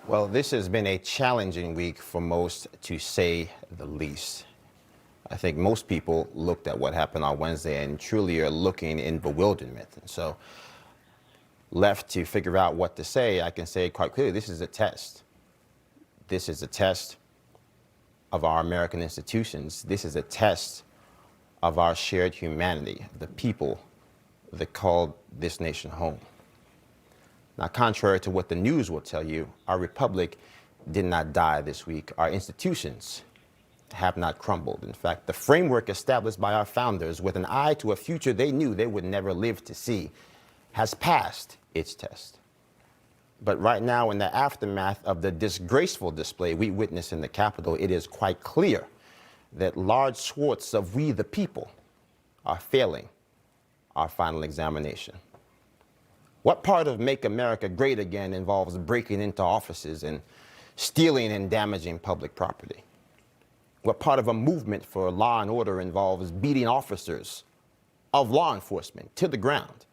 Well, this has been a challenging week for most, to say the least. I think most people looked at what happened on Wednesday and truly are looking in bewilderment. And so, left to figure out what to say, I can say quite clearly, this is a test. This is a test of our American institutions. This is a test of our shared humanity, the people that called this nation home. Now, contrary to what the news will tell you, our republic did not die this week. Our institutions have not crumbled. In fact, the framework established by our founders with an eye to a future they knew they would never live to see has passed its test. But right now, in the aftermath of the disgraceful display we witnessed in the Capitol, it is quite clear that large swaths of we the people are failing our final examination. What part of Make America Great Again involves breaking into offices and stealing and damaging public property? What part of a movement for law and order involves beating officers of law enforcement to the ground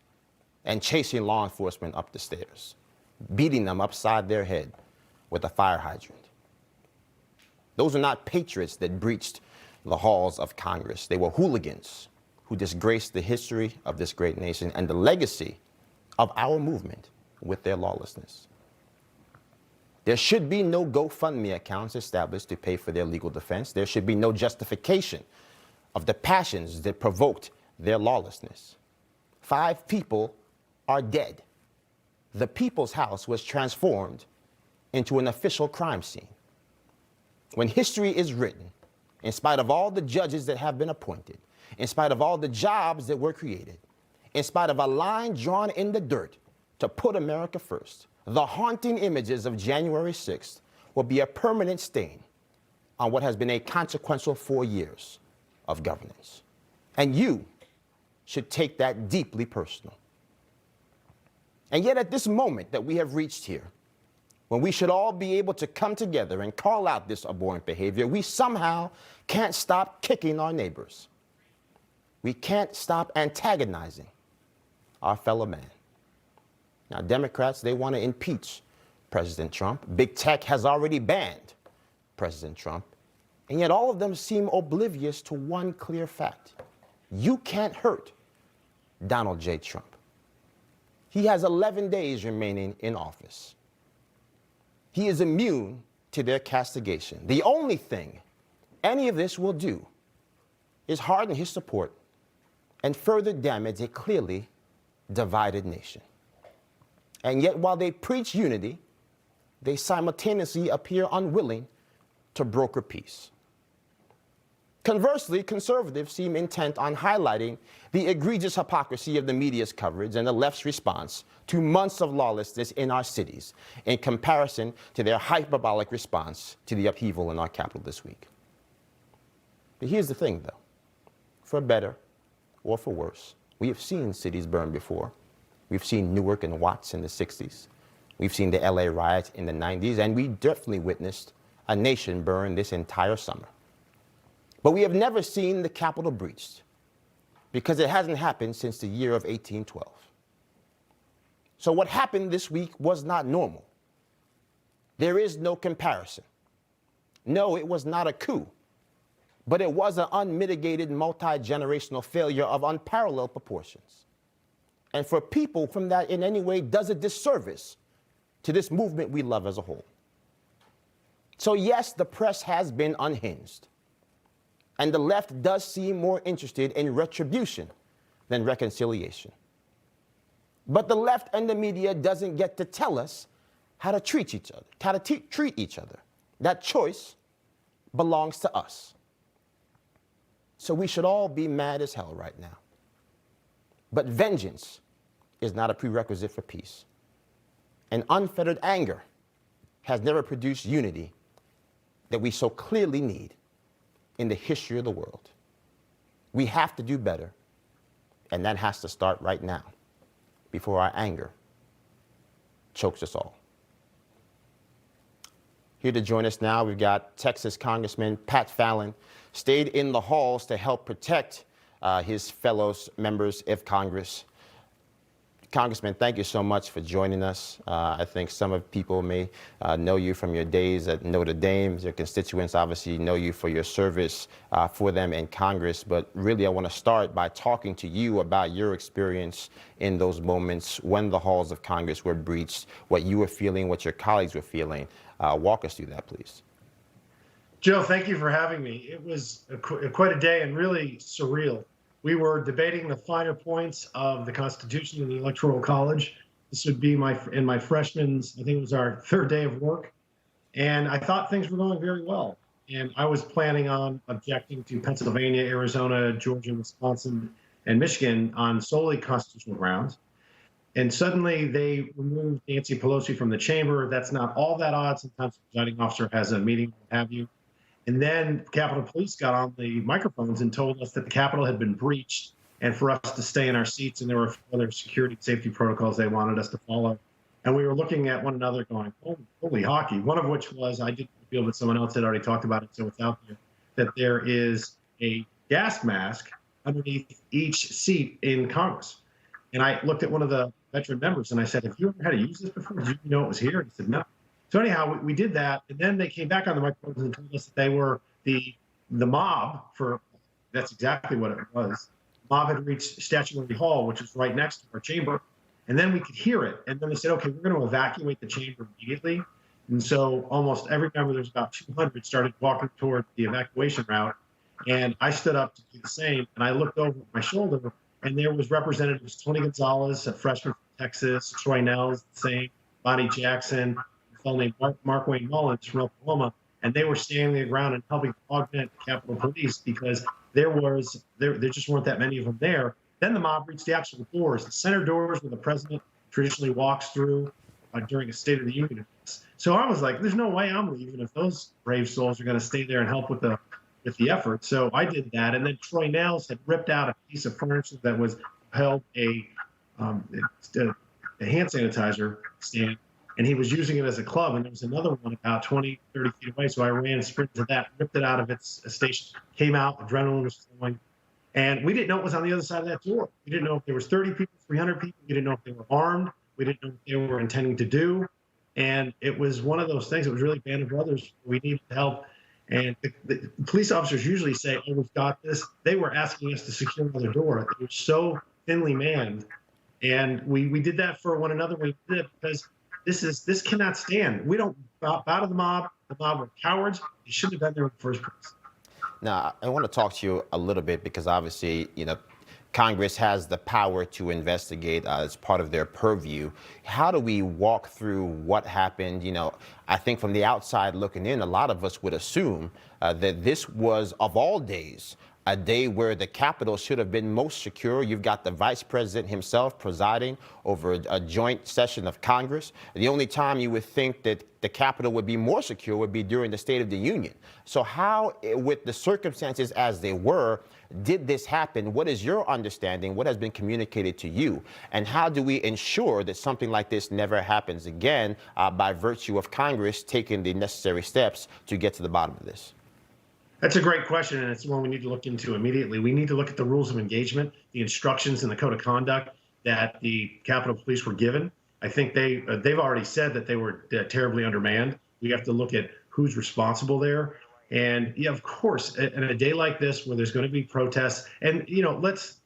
and chasing law enforcement up the stairs, beating them upside their head with a fire hydrant? Those are not patriots that breached the halls of Congress. They were hooligans who disgraced the history of this great nation and the legacy of our movement with their lawlessness. There should be no GoFundMe accounts established to pay for their legal defense. There should be no justification of the passions that provoked their lawlessness. 5 people are dead. The People's House was transformed into an official crime scene. When history is written, in spite of all the judges that have been appointed, in spite of all the jobs that were created, in spite of a line drawn in the dirt to put America first, the haunting images of January 6th will be a permanent stain on what has been a consequential 4 years of governance. And you should take that deeply personal. And yet at this moment that we have reached here, when we should all be able to come together and call out this abhorrent behavior, we somehow can't stop kicking our neighbors. We can't stop antagonizing our fellow man. Now, Democrats, they want to impeach President Trump. Big tech has already banned President Trump. And yet all of them seem oblivious to one clear fact. You can't hurt Donald J. Trump. He has 11 days remaining in office. He is immune to their castigation. The only thing any of this will do is harden his support and further damage a clearly divided nation. And yet, while they preach unity, they simultaneously appear unwilling to broker peace. Conversely, conservatives seem intent on highlighting the egregious hypocrisy of the media's coverage and the left's response to months of lawlessness in our cities in comparison to their hyperbolic response to the upheaval in our capital this week. But here's the thing, though. For better or for worse, we have seen cities burn before. We've seen Newark and Watts in the 60s. We've seen the LA riots in the 90s, and we definitely witnessed a nation burn this entire summer. But we have never seen the Capitol breached because it hasn't happened since the year of 1812. So what happened this week was not normal. There is no comparison. No, it was not a coup, but it was an unmitigated multi-generational failure of unparalleled proportions. And for people from that in any way does a disservice to this movement we love as a whole. So yes, the press has been unhinged. And the left does seem more interested in retribution than reconciliation. But the left and the media doesn't get to tell us how to treat each other, treat each other. That choice belongs to us. So we should all be mad as hell right now. But vengeance is not a prerequisite for peace. And unfettered anger has never produced unity that we so clearly need in the history of the world. We have to do better, and that has to start right now, before our anger chokes us all. Here to join us now, we've got Texas Congressman Pat Fallon, stayed in the halls to help protect his fellow members of Congress. Congressman, thank you so much for joining us. I think some of people may know you from your days at Notre Dame. Your constituents obviously know you for your service for them in Congress. But really, I want to start by talking to you about your experience in those moments when the halls of Congress were breached, what you were feeling, what your colleagues were feeling. Walk us through that, please. Joe, thank you for having me. It was quite a day and really surreal. We were debating the finer points of the Constitution in the Electoral College. This would be in my freshman's, I think it was our third day of work. And I thought things were going very well. And I was planning on objecting to Pennsylvania, Arizona, Georgia, Wisconsin, and Michigan on solely constitutional grounds. And suddenly they removed Nancy Pelosi from the chamber. That's not all that odd. Sometimes the presiding officer has a meeting, what have you. And then Capitol Police got on the microphones and told us that the Capitol had been breached and for us to stay in our seats. And there were other security and safety protocols they wanted us to follow. And we were looking at one another going, holy hockey. One of which was, I didn't feel that someone else had already talked about it, so it's out there, that there is a gas mask underneath each seat in Congress. And I looked at one of the veteran members and I said, have you ever had to use this before? Did you know it was here? And he said, no. So anyhow, we did that, and then they came back on the microphones and told us that they were the mob for, that's exactly what it was. The mob had reached Statuary Hall, which is right next to our chamber, and then we could hear it. And then they said, okay, we're going to evacuate the chamber immediately. And so almost every member, there's about 200, started walking toward the evacuation route. And I stood up to do the same, and I looked over my shoulder, and there was Representatives Tony Gonzalez, a freshman from Texas, Troy Nels, the same, Bonnie Jackson, fellow named Mark Wayne Mullins from Oklahoma, and they were standing their ground and helping augment Capitol Police because there just weren't that many of them there. Then the mob reached the actual doors, the center doors where the president traditionally walks through during a State of the Union address. So I was like, there's no way I'm leaving if those brave souls are going to stay there and help with the effort. So I did that, and then Troy Nels had ripped out a piece of furniture that was held a hand sanitizer stand, and he was using it as a club, and there was another one about 20, 30 feet away. So I ran and sprinted to that, ripped it out of its station, came out, adrenaline was flowing. And we didn't know it was on the other side of that door. We didn't know if there was 30 people, 300 people. We didn't know if they were armed. We didn't know what they were intending to do. And it was one of those things. It was really Band of Brothers. We needed help. And the police officers usually say, oh, we've got this. They were asking us to secure another door. It was so thinly manned. And we did that for one another. We did it because this cannot stand. We don't bow to the mob. The mob were cowards. They shouldn't have been there in the first place. Now, I want to talk to you a little bit because obviously, Congress has the power to investigate as part of their purview. How do we walk through what happened? I think from the outside looking in, a lot of us would assume that this was, of all days, a day where the Capitol should have been most secure. You've got the vice president himself presiding over a joint session of Congress. The only time you would think that the Capitol would be more secure would be during the State of the Union. So how, with the circumstances as they were, did this happen? What is your understanding? What has been communicated to you? And how do we ensure that something like this never happens again by virtue of Congress taking the necessary steps to get to the bottom of this? That's a great question, and it's one we need to look into immediately. We need to look at the rules of engagement, the instructions and the code of conduct that the Capitol Police were given. I think they've already said that they were terribly undermanned. We have to look at who's responsible there. And yeah, of course, in a day like this where there's going to be protests, and let's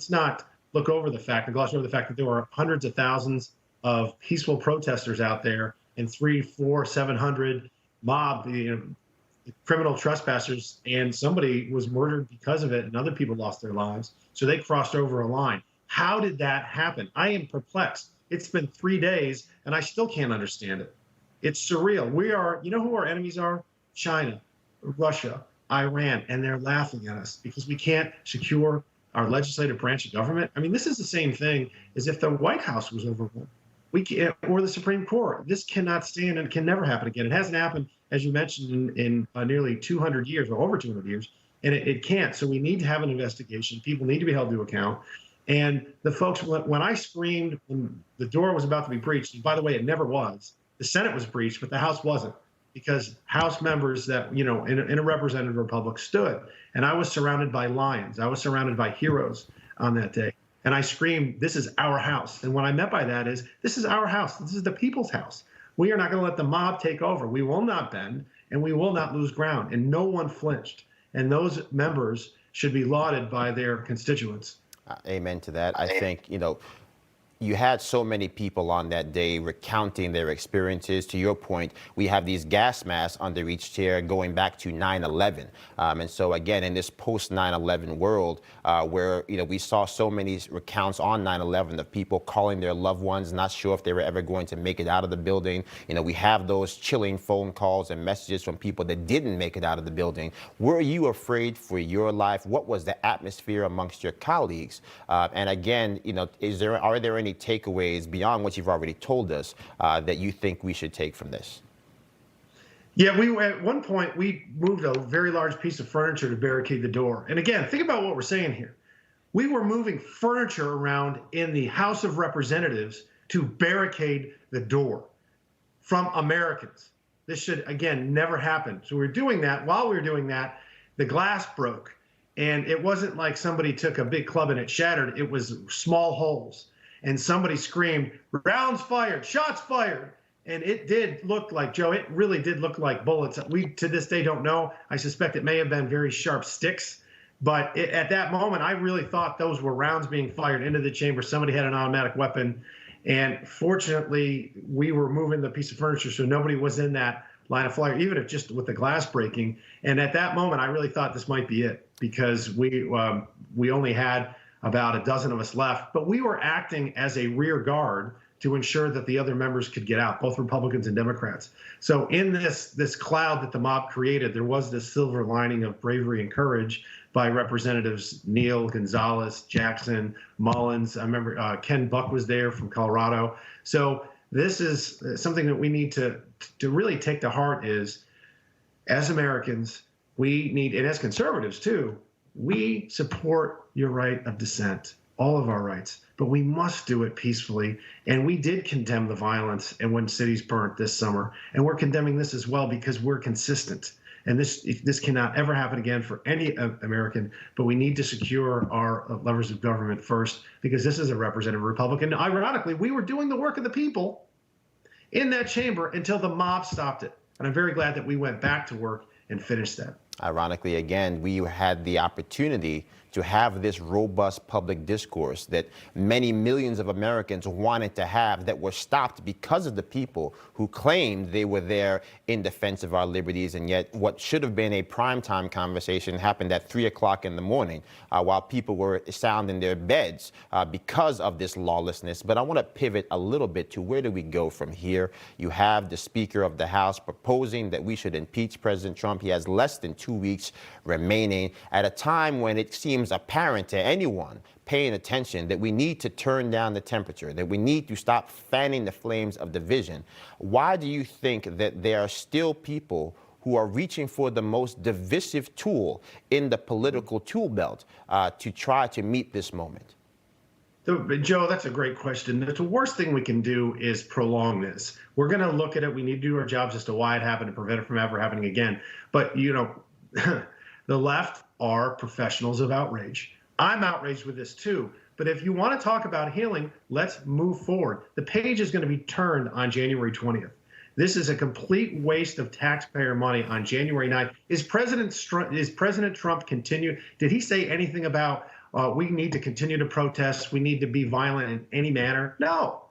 not look over the fact, gloss over the fact that there were hundreds of thousands of peaceful protesters out there, and 300, 400, 700 mob, criminal trespassers, and somebody was murdered because of it, and other people lost their lives. So they crossed over a line. How did that happen? I am perplexed. It's been 3 days, and I still can't understand it. It's surreal. We are, who our enemies are? China, Russia, Iran, and they're laughing at us because we can't secure our legislative branch of government. I mean, this is the same thing as if the White House was overrun. We can't, or the Supreme Court. This cannot stand and can never happen again. It hasn't happened, as you mentioned, in nearly 200 years or over 200 years, and it can't. So we need to have an investigation. People need to be held to account. And the folks, when I screamed when the door was about to be breached, and by the way, it never was. The Senate was breached, but the House wasn't, because House members that, in a representative republic stood. And I was surrounded by lions. I was surrounded by heroes on that day. And I screamed, "This is our house." And what I meant by that is, this is our house. This is the people's house. We are not going to let the mob take over. We will not bend, and we will not lose ground. And no one flinched. And those members should be lauded by their constituents. Amen to that. I think, you had so many people on that day recounting their experiences. To your point, we have these gas masks under each chair going back to 9/11. And so again, in this post 9/11 world, where we saw so many recounts on 9/11 of people calling their loved ones, not sure if they were ever going to make it out of the building. We have those chilling phone calls and messages from people that didn't make it out of the building. Were you afraid for your life? What was the atmosphere amongst your colleagues? And again, are there any takeaways beyond what you've already told us that you think we should take from this? Yeah, at one point we moved a very large piece of furniture to barricade the door. And again, think about what we're saying here. We were moving furniture around in the House of Representatives to barricade the door from Americans. This should, again, never happen. So we were doing that. While we were doing that, the glass broke. And it wasn't like somebody took a big club and it shattered. It was small holes. And somebody screamed, "Rounds fired, shots fired." And it did look like, Joe, it really did look like bullets. We, to this day, don't know. I suspect it may have been very sharp sticks. But at that moment, I really thought those were rounds being fired into the chamber. Somebody had an automatic weapon. And fortunately, we were moving the piece of furniture, so nobody was in that line of fire, even if just with the glass breaking. And at that moment, I really thought this might be it, because we only had about a dozen of us left, but we were acting as a rear guard to ensure that the other members could get out, both Republicans and Democrats. So in this cloud that the mob created, there was this silver lining of bravery and courage by Representatives Neal, Gonzalez, Jackson, Mullins. I remember Ken Buck was there from Colorado. So this is something that we need to really take to heart is, as Americans, we need, and as conservatives too, we support your right of dissent, all of our rights, but we must do it peacefully. And we did condemn the violence and when cities burnt this summer. And we're condemning this as well because we're consistent. And this cannot ever happen again for any American, but we need to secure our levers of government first, because this is a representative Republican. Ironically, we were doing the work of the people in that chamber until the mob stopped it. And I'm very glad that we went back to work and finished that. Ironically, again, we had the opportunity to have this robust public discourse that many millions of Americans wanted to have, that were stopped because of the people who claimed they were there in defense of our liberties. And yet what should have been a primetime conversation happened at 3 o'clock in the morning while people were sound in their beds because of this lawlessness. But I want to pivot a little bit to, where do we go from here? You have the Speaker of the House proposing that we should impeach President Trump. He has less than 2 weeks remaining at a time when it seems apparent to anyone paying attention that we need to turn down the temperature, that we need to stop fanning the flames of division. Why do you think that there are still people who are reaching for the most divisive tool in the political tool belt to try to meet this moment? Joe, that's a great question. The worst thing we can do is prolong this. We're going to look at it. We need to do our jobs as to why it happened and prevent it from ever happening again. But, the left are professionals of outrage. I'm outraged with this too. But if you want to talk about healing, let's move forward. The page is going to be turned on January 20th. This is a complete waste of taxpayer money on January 9th. Is President Trump continue? Did he say anything about we need to continue to protest, we need to be violent in any manner? No.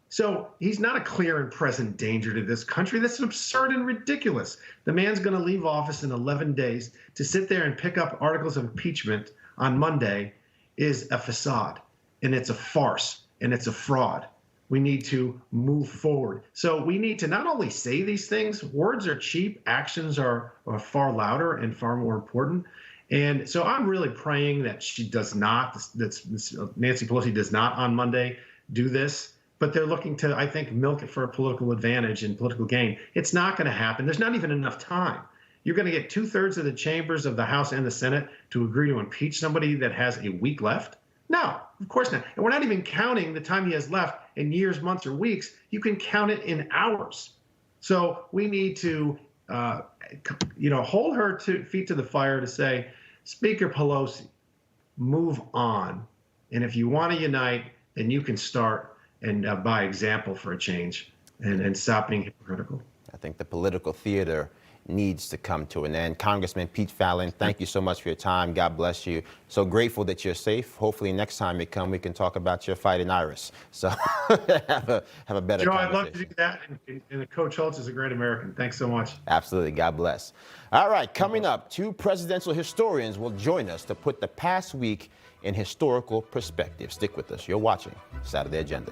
So he's not a clear and present danger to this country. That's absurd and ridiculous. The man's going to leave office in 11 days. To sit there and pick up articles of impeachment on Monday is a facade, and it's a farce, and it's a fraud. We need to move forward. So we need to not only say these things, words are cheap, actions are far louder and far more important. And so I'm really praying that she does not, that Nancy Pelosi does not on Monday do this. But they're looking to, I think, milk it for a political advantage and political gain. It's not going to happen. There's not even enough time. You're going to get 2/3 of the chambers of the House and the Senate to agree to impeach somebody that has a week left? No, of course not. And we're not even counting the time he has left in years, months, or weeks. You can count it in hours. So we need to, hold her feet to the fire to say, Speaker Pelosi, move on. And if you want to unite, then you can start and by example for a change and stop being hypocritical. I think the political theater needs to come to an end. Congressman Pete Fallon, thank you so much for your time. God bless you. So grateful that you're safe. Hopefully next time you come, we can talk about your fight in Iris. So have a better Joe, conversation. I'd love to do that. And Coach Holtz is a great American. Thanks so much. Absolutely. God bless. All right. Coming up, two presidential historians will join us to put the past week in historical perspective. Stick with us. You're watching Saturday Agenda.